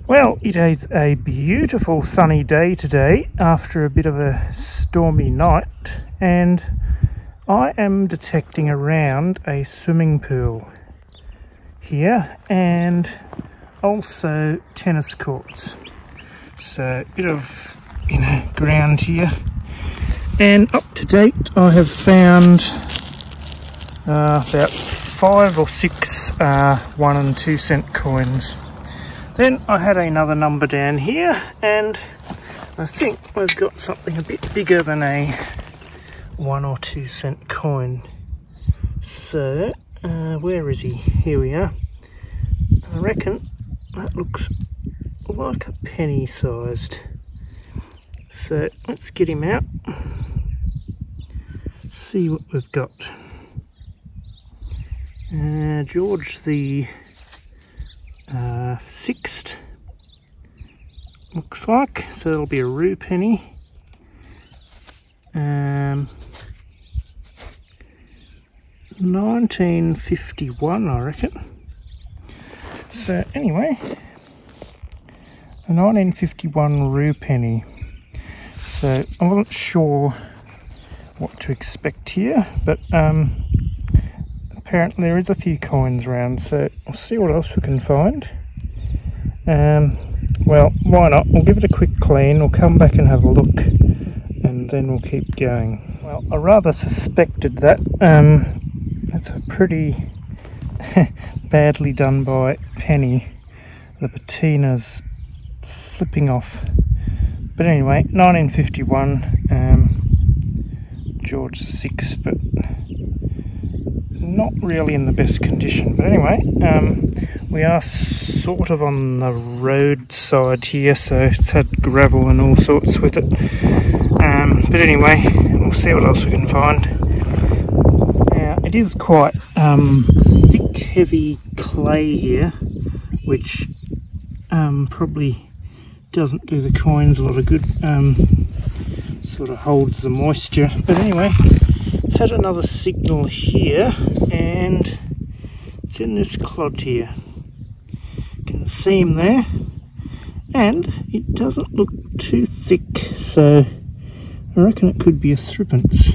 Well, it is a beautiful sunny day today after a bit of a stormy night, and I am detecting around a swimming pool here and also tennis courts. So a bit of ground here, and up to date I have found about 5 or 6 1 and 2 cent coins. Then I had another number down here, and I think we've got something a bit bigger than a 1 or 2 cent coin. So where is he? Here we are. I reckon that looks like a penny sized. So let's get him out, see what we've got. George the 6th looks like, so it'll be a rue penny. 1951 I reckon. So anyway, a 1951 rue penny. So I wasn't sure what to expect here, but apparently there is a few coins around, so we'll see what else we can find. Well, why not? We'll give it a quick clean, we'll come back and have a look, and then we'll keep going. Well, I rather suspected that. It's a pretty badly done by penny. The patina's flipping off. But anyway, 1951, George VI, but not really in the best condition. But anyway, we are sort of on the road side here, so it's had gravel and all sorts with it. But anyway, we'll see what else we can find. Now, it is quite thick, heavy clay here, which probably doesn't do the coins a lot of good. Sort of holds the moisture. But anyway, had another signal here, and it's in this clod here. You can see him there, and it doesn't look too thick, so I reckon it could be a threepence.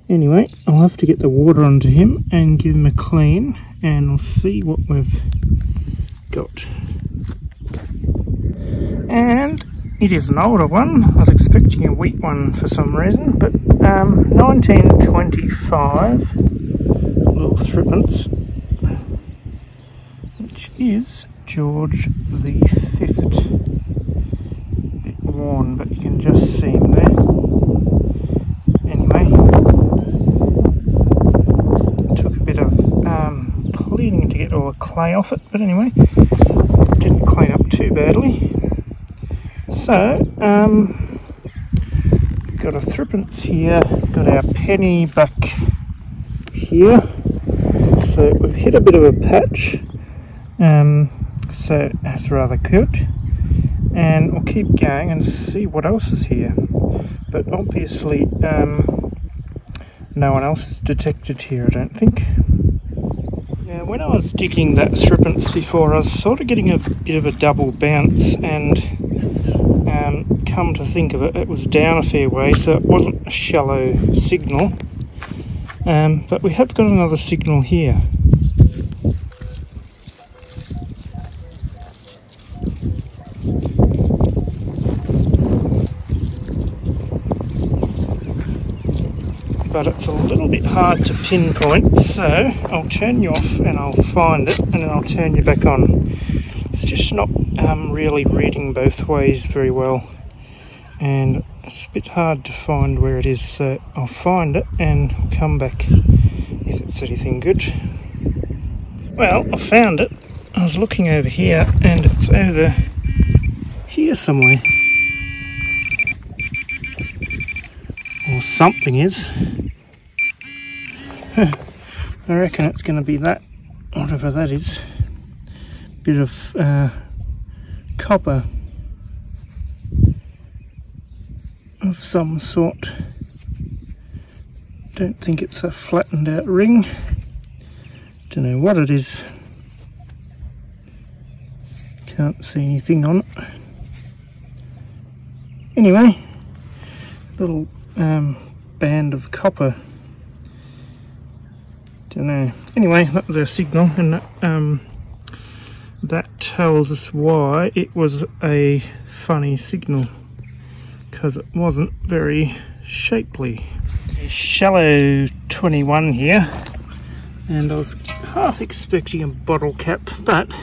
Anyway, I'll have to get the water onto him and give him a clean, and we'll see what we've got. And it is an older one. I was expecting a wheat one for some reason, but 1925 little threepence, which is George the 5th. A bit worn, but you can just see him there. Anyway, it took a bit of cleaning to get all the clay off it, but anyway, didn't clean up too badly. So, got a threepence here, got our penny back here, so we've hit a bit of a patch, so that's rather good, and we'll keep going and see what else is here, but obviously no one else is detected here, I don't think. Now, when I was digging that threepence before, I was sort of getting a bit of a double bounce, and come to think of it, it was down a fair way, so it wasn't a shallow signal, but we have got another signal here. But it's a little bit hard to pinpoint, so I'll turn you off and I'll find it, and then I'll turn you back on. It's just not really reading both ways very well, and it's a bit hard to find where it is, so I'll find it and come back if it's anything good. Well, I found it. I was looking over here, and it's over here somewhere, or something is. I reckon it's going to be that, whatever that is. Bit of copper of some sort. Don't think it's a flattened out ring. Don't know what it is. can't see anything on it. Anyway, little band of copper. Don't know. Anyway, that was our signal, and that tells us why it was a funny signal, because it wasn't very shapely. A shallow 21 here, and I was half expecting a bottle cap, but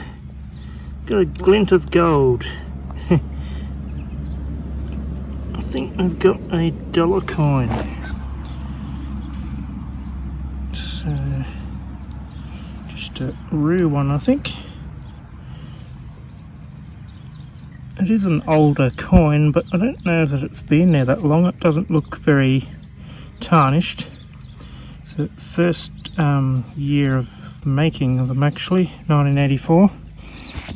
got a glint of gold. I think I've got a dollar coin. So just a rue one, I think. It is an older coin, but I don't know that it's been there that long. It doesn't look very tarnished. It's the first year of making of them, actually, 1984.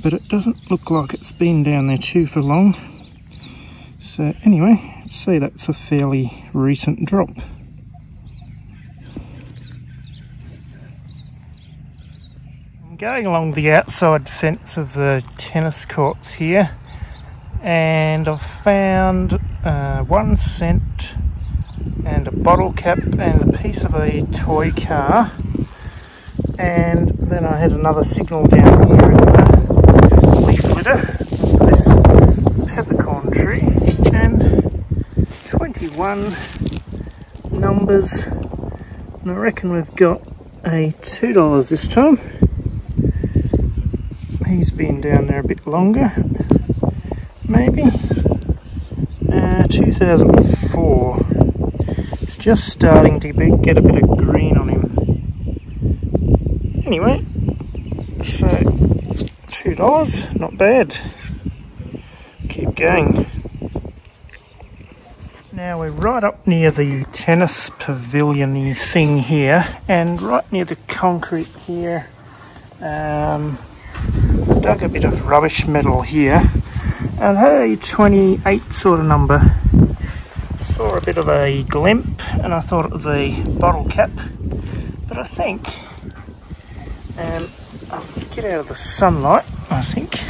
But it doesn't look like it's been down there too for long. So anyway, let's say that's a fairly recent drop. I'm going along the outside fence of the tennis courts here, and I've found 1 cent and a bottle cap and a piece of a toy car, and then I had another signal down here in the leaf litter for this peppercorn tree, and 21 numbers, and I reckon we've got a $2 this time. He's been down there a bit longer, maybe. 2004. It's just starting to get a bit of green on him. Anyway, so $2, not bad. Keep going. Now we're right up near the tennis pavilion-y thing here, and right near the concrete here. Dug a bit of rubbish metal here, and had a 28 sort of number. Saw a bit of a glimp, and I thought it was a bottle cap, but I think I'll get out of the sunlight. I think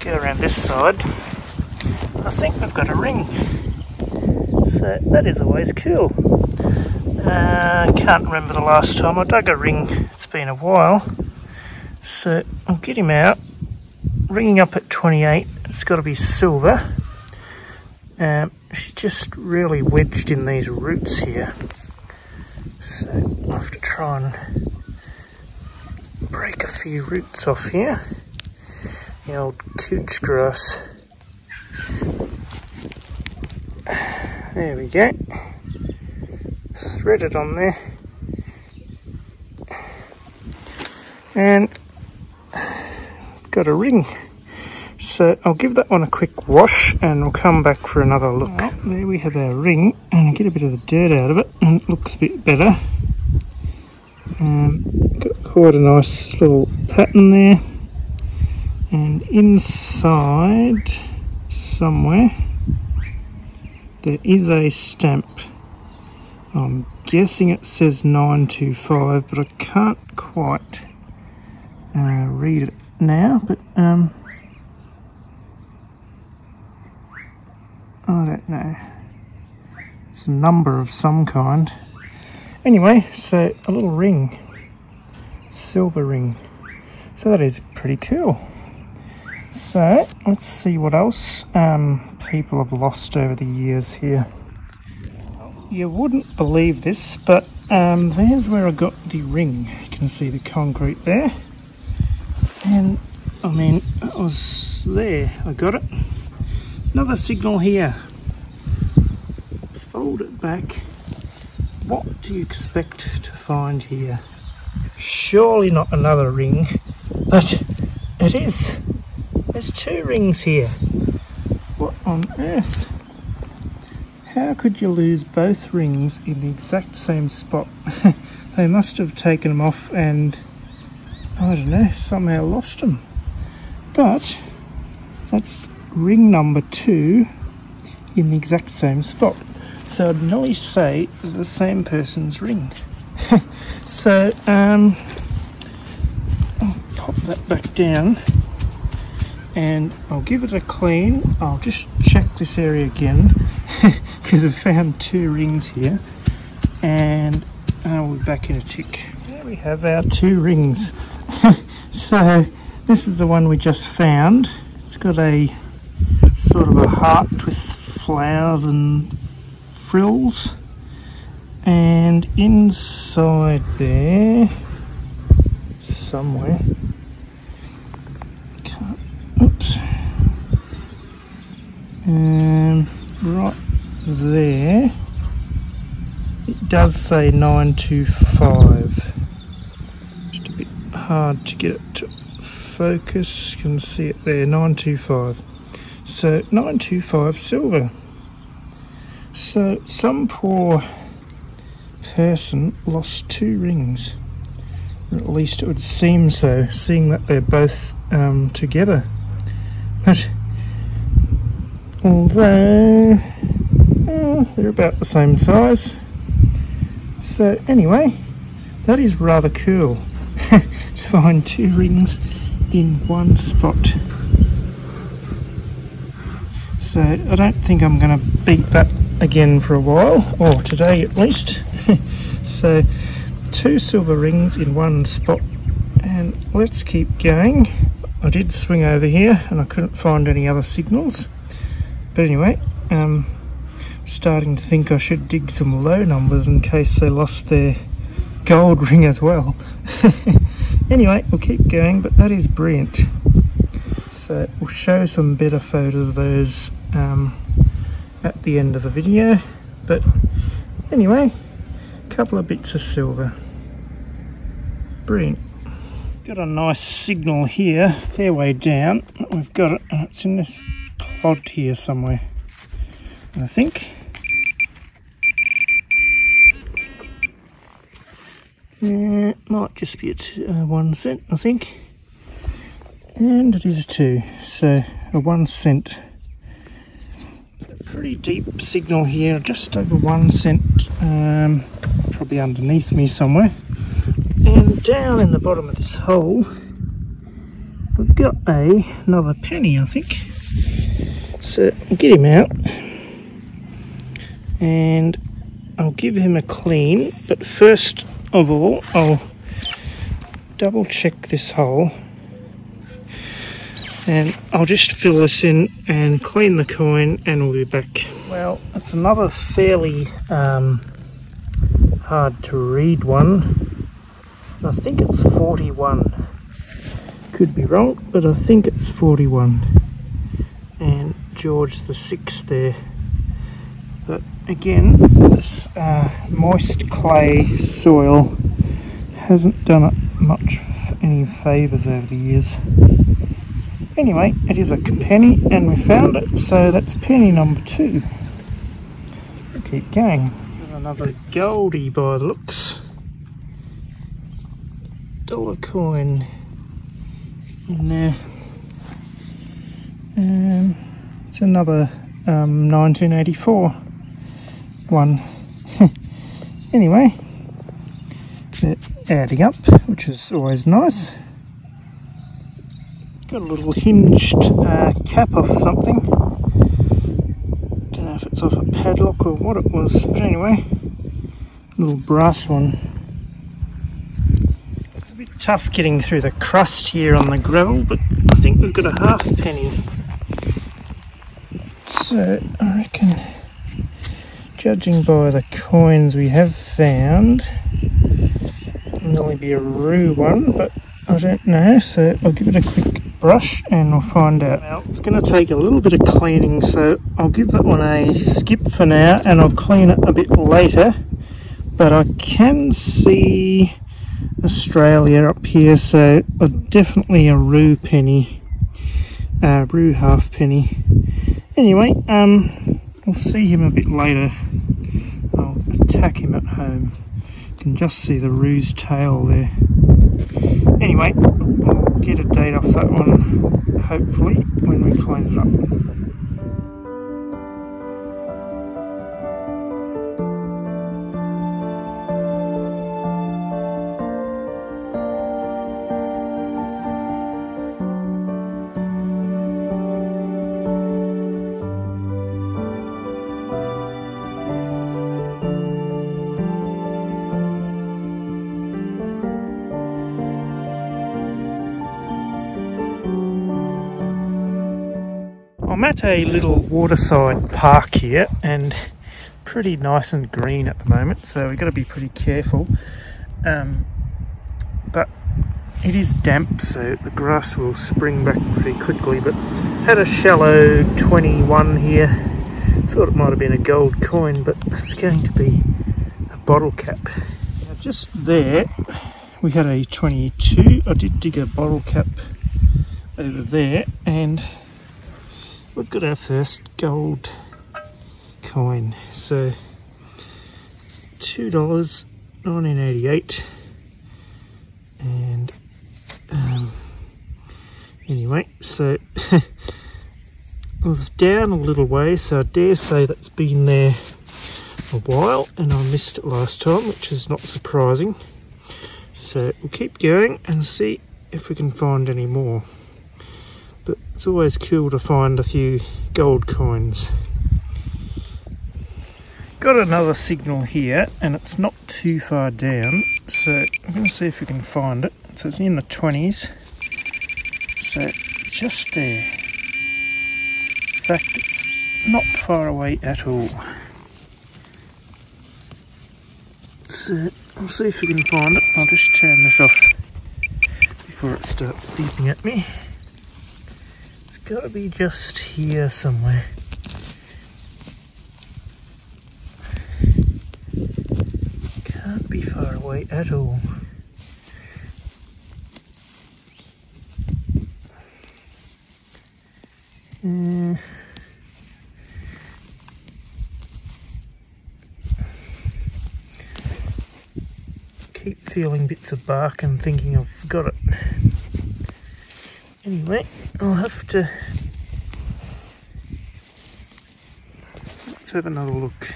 go around this side. I think we've got a ring, so that is always cool. Can't remember the last time I dug a ring. It's been a while, so I'll get him out. Ringing up at 28. It's got to be silver. She's just really wedged in these roots here, so I'll have to try and break a few roots off here. The old couch grass. There we go. Thread it on there, and got a ring. So I'll give that one a quick wash, and we'll come back for another look. Well, there we have our ring, and I'll get a bit of the dirt out of it, and it looks a bit better. Got quite a nice little pattern there, and inside somewhere there is a stamp. I'm guessing it says 925, but I can't quite read it now, but I don't know. It's a number of some kind. Anyway, so a little ring. Silver ring. So that is pretty cool. So let's see what else people have lost over the years here. You wouldn't believe this, but there's where I got the ring. You can see the concrete there. And I mean, it was there. I got it. Another signal here. Fold it back. What do you expect to find here? Surely not another ring, but it is. There's 2 rings here. What on earth? How could you lose both rings in the exact same spot? They must have taken them off and, I don't know, somehow lost them. But that's ring number 2 in the exact same spot. So I'd nearly say the same person's ring. So I'll pop that back down. and I'll give it a clean. I'll just check this area again because I've found 2 rings here, and we'll be back in a tick. There we have our 2 rings. So this is the one we just found. It's got a sort of a heart with flowers and frills, and inside there somewhere, oops, right there it does say 925. Just a bit hard to get it to focus. You can see it there, 925. So 925 silver. So some poor person lost 2 rings, or at least it would seem so, seeing that they're both together. But although they're about the same size, so anyway, that is rather cool to find 2 rings in one spot. So I don't think I'm going to beat that again for a while, or today at least. So 2 silver rings in one spot, and let's keep going. I did swing over here and I couldn't find any other signals, but anyway, I'm starting to think I should dig some low numbers in case they lost their gold ring as well. Anyway, we'll keep going, but that is brilliant. So we'll show some better photos of those at the end of the video, but anyway, a couple of bits of silver. Brilliant. Got a nice signal here, fair way down. We've got it, and it's in this plot here somewhere, I think. Might just be at 1 cent, I think. And it is 2, so a 1 cent. A pretty deep signal here, just over 1 cent, probably underneath me somewhere. And down in the bottom of this hole, we've got another penny, I think. So I'll get him out, and I'll give him a clean, but first of all, I'll double check this hole. And I'll just fill this in and clean the coin, and we'll be back. Well, it's another fairly hard to read one. I think it's 41. Could be wrong, but I think it's 41. And George VI there. But again, this moist clay soil hasn't done it much any favours over the years. Anyway, it is a penny, and we found it, so that's penny number 2. We'll keep going. Got another goldie by the looks. $1 coin in there. It's another 1984 one. Anyway, they're adding up, which is always nice. Got a little hinged cap off something. Don't know if it's off a padlock or what it was, but anyway, little brass one. A bit tough getting through the crust here on the gravel, but I think we've got a half penny. So I reckon, judging by the coins we have found, it'll only be a rue one, but I don't know, so I'll give it a quick brush and we'll find out. Well, it's going to take a little bit of cleaning, so I'll give that one a skip for now, and I'll clean it a bit later. But I can see Australia up here, so definitely a rue penny, rue half penny. Anyway, we'll see him a bit later. I'll attack him at home. You can just see the rue's tail there. Anyway, I'll get a date off that one, hopefully, when we clean it up. I'm at a little waterside park here, and pretty nice and green at the moment, so we've got to be pretty careful. But it is damp, so the grass will spring back pretty quickly. But had a shallow 21 here. Thought it might have been a gold coin, but it's going to be a bottle cap. Now just there, we had a 22. I did dig a bottle cap over there, and we've got our first gold coin. So $2, 1988, and anyway, so it was down a little way, so I dare say that's been there a while, and I missed it last time, which is not surprising. So we'll keep going and see if we can find any more. But it's always cool to find a few gold coins. Got another signal here, and it's not too far down, so I'm going to see if we can find it. So it's in the 20s, so just there. In fact, it's not far away at all. So I'll see if we can find it. I'll just turn this off before it starts beeping at me. It's got to be just here somewhere. Can't be far away at all. Keep feeling bits of bark and thinking I've got it. Anyway, I'll have to... let's have another look.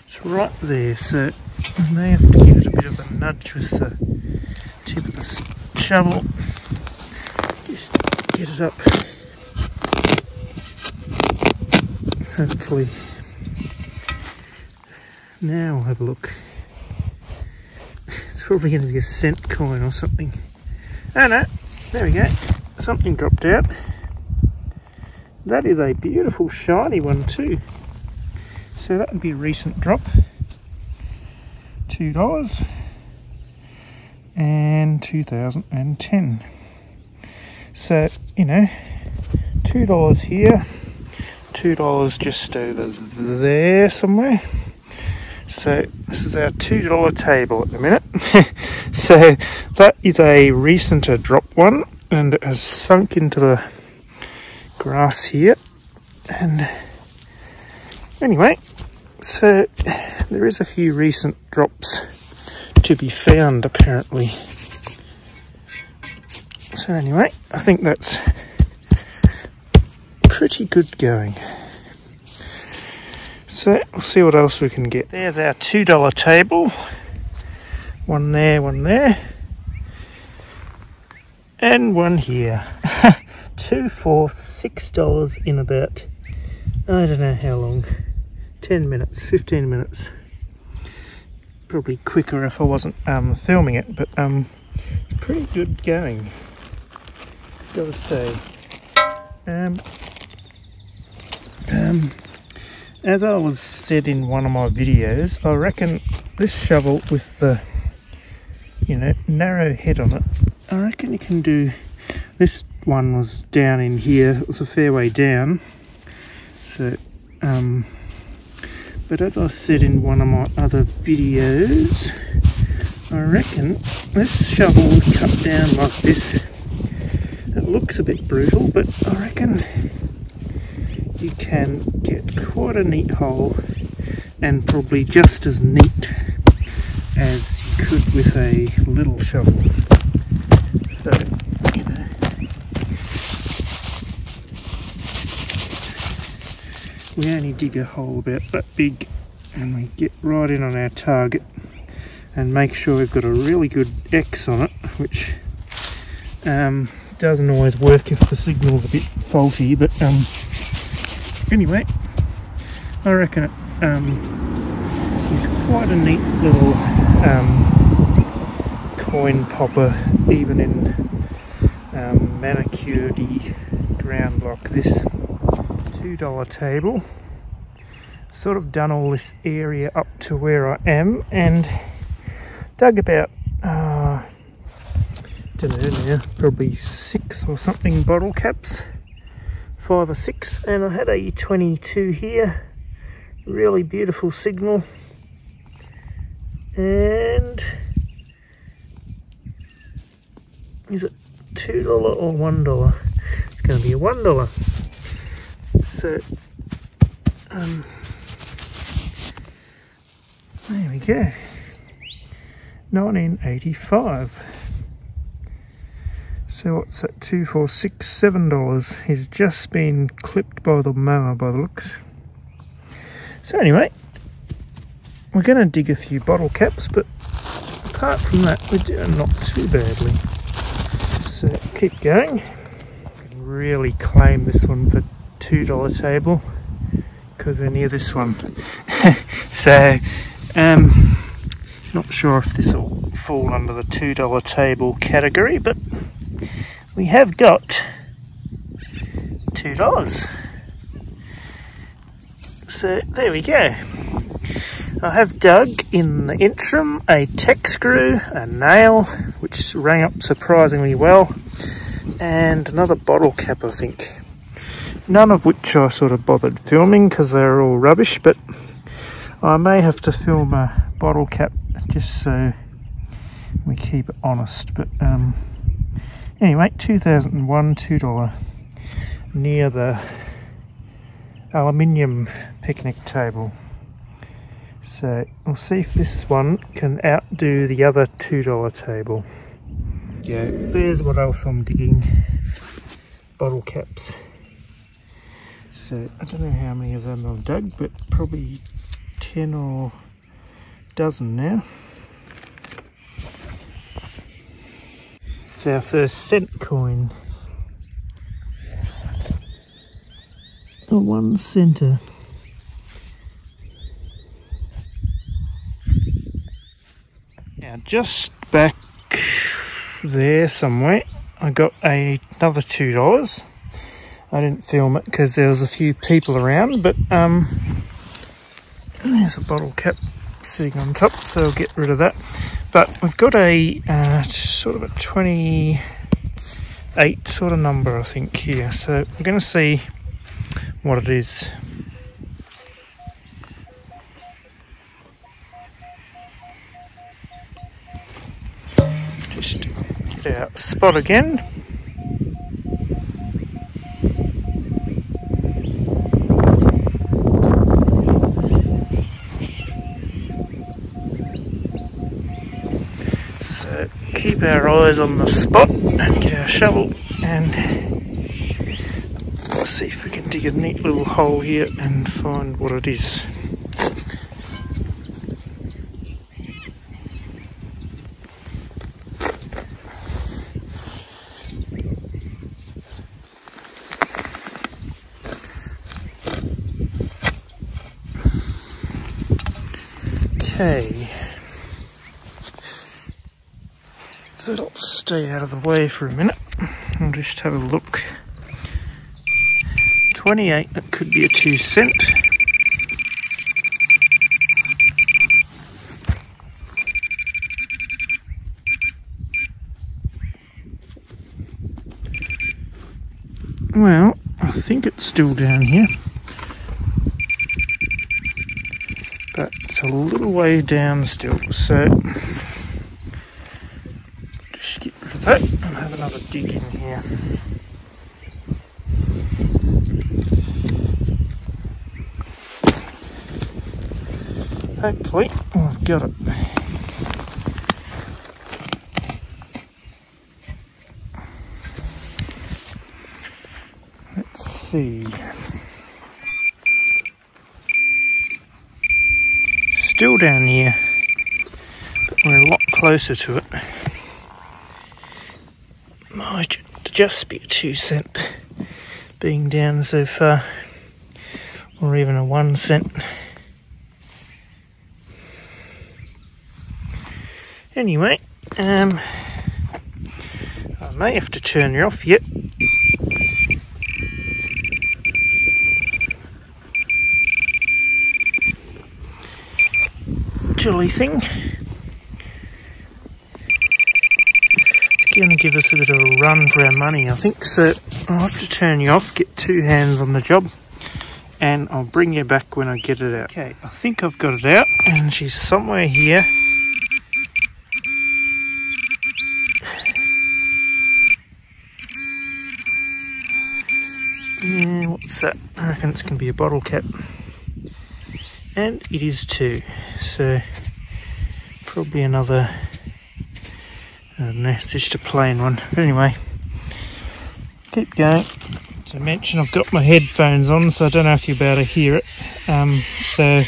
It's right there, so I may have to give it a bit of a nudge with the tip of the shovel. Just get it up. Hopefully. Now we'll have a look. It's probably going to be a cent coin or something. Oh no, there we go. Something dropped out. That is a beautiful shiny one too. So that would be a recent drop. $2 and 2010. So, you know, $2 here, $2 just over there somewhere. So this is our $2 table at the minute. So that is a recenter drop one, and it has sunk into the grass here. And anyway, so there is a few recent drops to be found apparently. So anyway, I think that's pretty good going. So we'll see what else we can get. There's our $2 table. One there, and one here. 2 for $6 in about, I don't know how long, 10 minutes, 15 minutes. Probably quicker if I wasn't filming it, but it's pretty good going, gotta say. As I was said in one of my videos, I reckon this shovel with the, you know, narrow head on it, I reckon you can do, this one was down in here, it was a fair way down, so, but as I said in one of my other videos, I reckon this shovel would cut down like this. It looks a bit brutal, but I reckon you can get quite a neat hole, and probably just as neat as you could with a little shovel. So, you know, we only dig a hole about that big, and we get right in on our target and make sure we've got a really good X on it, which doesn't always work if the signal's a bit faulty, but anyway, I reckon it He's quite a neat little coin popper, even in manicured-y ground like this. $2 table. Sort of done all this area up to where I am and dug about don't know now, probably 6 or something bottle caps, 5 or 6, and I had a 22 here, really beautiful signal, and is it $2 or $1? It's going to be a $1. So there we go, 1985. So what's that, $2, $4, $6, $7. He's just been clipped by the mower by the looks. So anyway, we're going to dig a few bottle caps, but apart from that, we're doing not too badly. So keep going. Can really claim this one for $2 table because we're near this one. So not sure if this will fall under the $2 table category, but we have got $2. So there we go. I have dug in the interim a tech screw, a nail, which rang up surprisingly well, and another bottle cap, I think. None of which I sort of bothered filming because they're all rubbish, but I may have to film a bottle cap just so we keep it honest. But anyway, 2001, $2 near the aluminium picnic table. So we'll see if this one can outdo the other $2 table. Yeah, there's what else I'm digging. Bottle caps. So I don't know how many of them I've dug, but probably 10 or a dozen now. It's our first cent coin. A 1 center. Now just back there somewhere, I got another $2. I didn't film it because there was a few people around, but there's a bottle cap sitting on top, so I'll get rid of that. But we've got a sort of a 28 sort of number, I think, here. So we're going to see what it is. Just get our spot again. So keep our eyes on the spot and get our shovel, and let's see if we can dig a neat little hole here and find what it is. Okay, so I'll stay out of the way for a minute and just have a look. 28, that could be a 2 cent. Well, I think it's still down here, but it's a little way down still, so just get rid of that and have another dig in here. Hopefully I've got it. Let's see. Still down here, but we're a lot closer to it. Might just be a 2 cent being down so far, or even a 1 cent. Anyway, I may have to turn you off yet. Jolly thing. It's going to give us a bit of a run for our money, I think. So I'll have to turn you off, get 2 hands on the job, and I'll bring you back when I get it out. Okay, I think I've got it out, and she's somewhere here. Yeah, what's that? I reckon it's going to be a bottle cap. And it is too. So probably another, I don't know, it's just a plain one. But anyway, keep going. As I mentioned, I've got my headphones on, so I don't know if you're about to hear it. So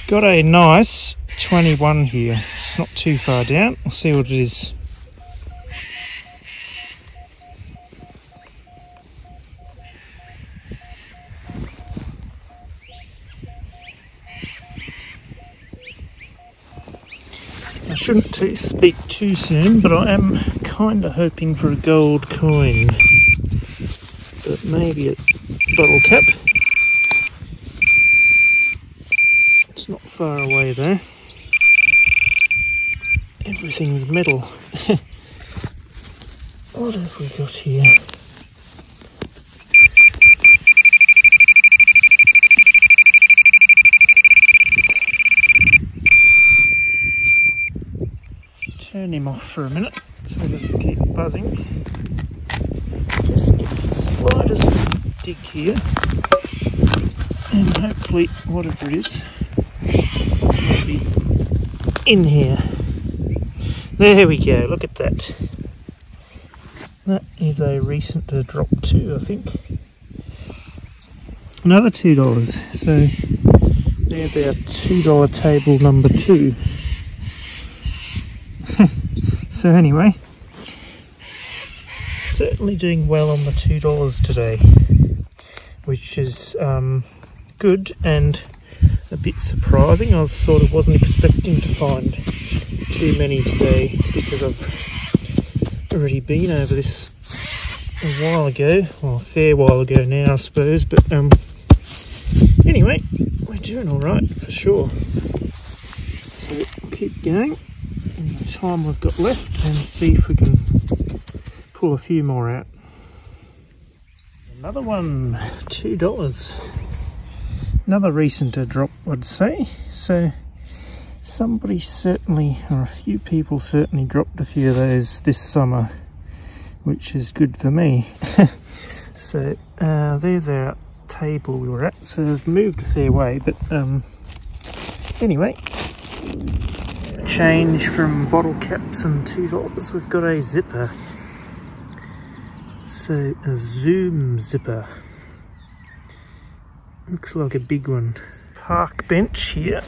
got a nice 21 here. It's not too far down. We'll see what it is. I shouldn't speak too soon, but I am kind of hoping for a gold coin. But maybe a bottle cap. It's not far away though. Everything's metal. What have we got here? Turn him off for a minute so he doesn't keep buzzing. Just give it the slightest dig here, and hopefully whatever it is will be in here. There we go, look at that. That is a recent drop too, I think. Another $2. So there's our $2 table number 2. So anyway, certainly doing well on the $2 today, which is good and a bit surprising. I wasn't expecting to find too many today because I've already been over this a while ago, well a fair while ago now I suppose, but anyway, we're doing alright for sure. So we'll keep going in the time we've got left and see if we can pull a few more out. Another one, $2. Another recent drop, I'd say. So somebody certainly, or a few people certainly dropped a few of those this summer, which is good for me. So there's our table we were at. So we've moved a fair way, but anyway, change from bottle caps and $2. We've got a zipper. So a zoom zipper. Looks like a big one. Park bench here.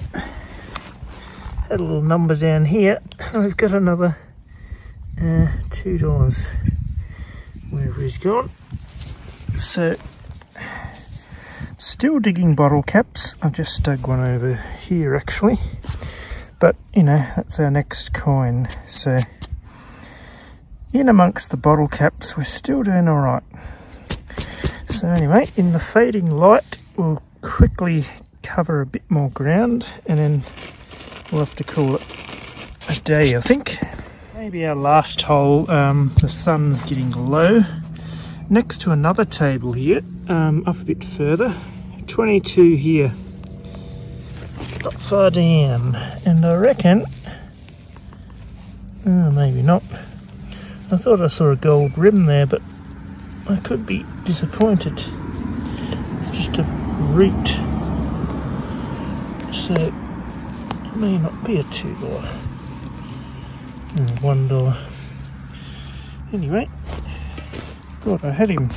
Had a little number down here. And we've got another $2. Wherever he's gone. So still digging bottle caps. I just dug one over here actually. But you know, that's our next coin. So in amongst the bottle caps, we're still doing all right. So anyway, in the fading light, we'll quickly cover a bit more ground and then we'll have to call it a day, I think. Maybe our last hole, the sun's getting low. Next to another table here, up a bit further, 22 here. Not far down, and I reckon, oh, maybe not. I thought I saw a gold rim there, but I could be disappointed. It's just a root, so it may not be a $2 or $1. Anyway, thought I had him,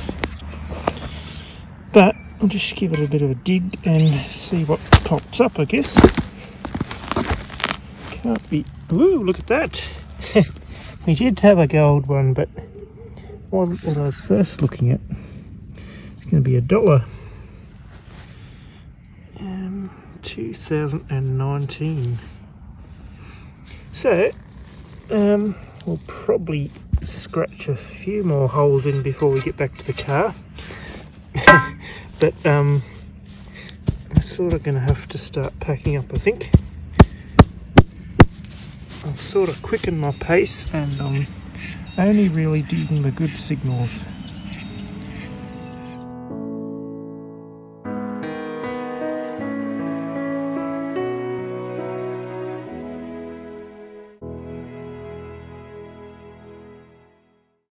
but I'll just give it a bit of a dig and see what pops up, I guess. Can't be... Ooh, look at that! We did have a gold one, but wasn't what I was first looking at. It's going to be $1. 2019. So, We'll probably scratch a few more holes in before we get back to the car. But I'm sort of going to have to start packing up, I think. I've sort of quickened my pace and I'm only really digging the good signals.